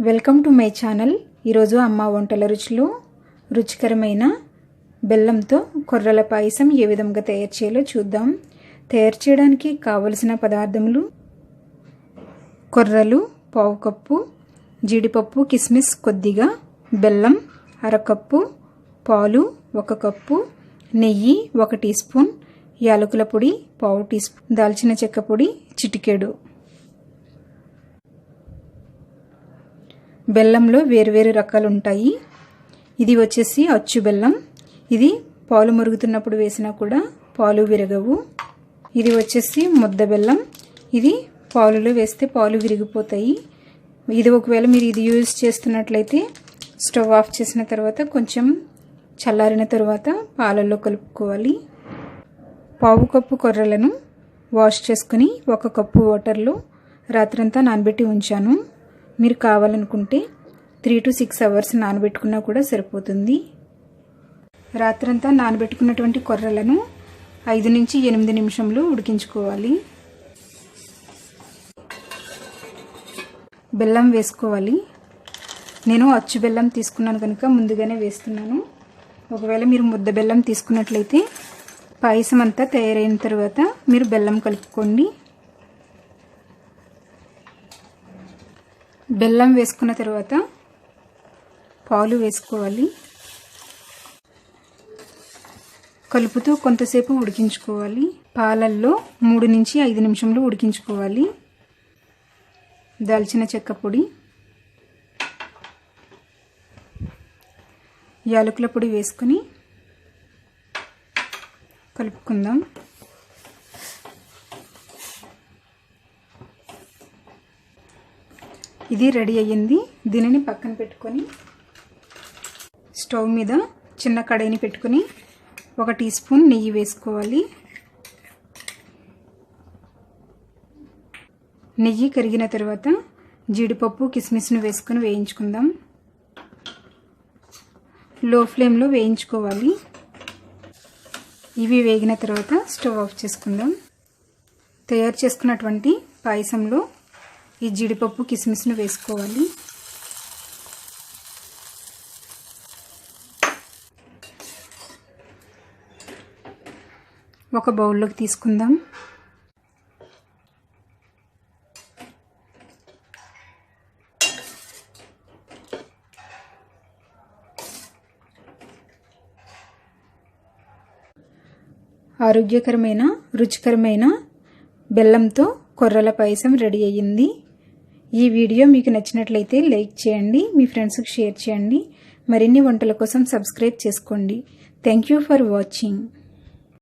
Welcome to my channel. ఈరోజు అమ్మ వంటల రుచిలో రుచికరమైన బెల్లంతో కొర్రల పాయసం ఏ విధంగా తయారు చేయాలో చూద్దాం. తయారు చేయడానికి కావలసిన పదార్థములు: కొర్రలు పావు కప్పు, జీడిపప్పు కిస్మిస్ కొద్దిగా, బెల్లం అరకప్పు, పాలు 1 కప్పు, నెయ్యి 1 టీ స్పూన్, యాలకుల పొడి పావు టీ స్పూన్, దాల్చిన చెక్క పొడి చిటికెడు. బెల్లంలో వేరువేరు రకాలు ఉంటాయి. ఇది వచ్చేసి అచ్చు బెల్లం. ఇది పాలు మరుగుతున్నప్పుడు వేసినా కూడా పాలు విరగవు. ఇది వచ్చేసి ముద్ద బెల్లం. ఇది పాలులో వేస్తే పాలు విరిగిపోతాయి. ఇది ఒకవేళ మీరు ఇది యూజ్ చేస్తున్నట్లయితే స్టవ్ ఆఫ్ చేసిన తర్వాత కొంచెం చల్లారిన తర్వాత పాలల్లో కలుపుకోవాలి. పావు కప్పు కొర్రలను వాష్ చేసుకుని 1 కప్పు వాటర్లో రాత్రంతా నానబెట్టి ఉంచాను. మీరు కావాలనుకుంటే 3 to 6 అవర్స్ నానబెట్టుకున్నా కూడా సరిపోతుంది. రాత్రంతా నానబెట్టుకున్నటువంటి కొర్రలను 5 నుంచి 8 నిమిషంలో ఉడికించుకోవాలి. బెల్లం వేసుకోవాలి. నేను అచ్చు బెల్లం తీసుకున్నాను కనుక ముందుగానే వేస్తున్నాను. ఒకవేళ మీరు ముద్ద బెల్లం తీసుకున్నట్లయితే పాయసం అంతా తయారైన తర్వాత మీరు బెల్లం కలుపుకోండి. బెల్లం వేసుకున్న తర్వాత పాలు వేసుకోవాలి. కలుపుతూ కొంతసేపు ఉడికించుకోవాలి. పాలల్లో 3 నుంచి 5 నిమిషంలో ఉడికించుకోవాలి. దాల్చిన చెక్క పొడి, యాలకుల పొడి వేసుకొని కలుపుకుందాం. ఇది రెడీ అయ్యింది. దీనిని పక్కన పెట్టుకొని స్టవ్ మీద చిన్న కడాయిని పెట్టుకొని 1 టీ స్పూన్ నెయ్యి వేసుకోవాలి. నెయ్యి కరిగిన తర్వాత జీడిపప్పు కిస్మిస్ను వేసుకొని వేయించుకుందాం. లో ఫ్లేమ్లో వేయించుకోవాలి. ఇవి వేగిన తర్వాత స్టవ్ ఆఫ్ చేసుకుందాం. తయారు చేసుకున్నటువంటి పాయసంలో ఈ జీడిపప్పు కిస్మిస్ను వేసుకోవాలి. ఒక బౌల్లోకి తీసుకుందాం. ఆరోగ్యకరమైన రుచికరమైన బెల్లంతో కొర్రల పాయసం రెడీ అయ్యింది. ఈ వీడియో మీకు నచ్చినట్లయితే లైక్ చేయండి, మీ ఫ్రెండ్స్కి షేర్ చేయండి. మరిన్ని వంటల కోసం సబ్స్క్రైబ్ చేసుకోండి. Thank you for watching.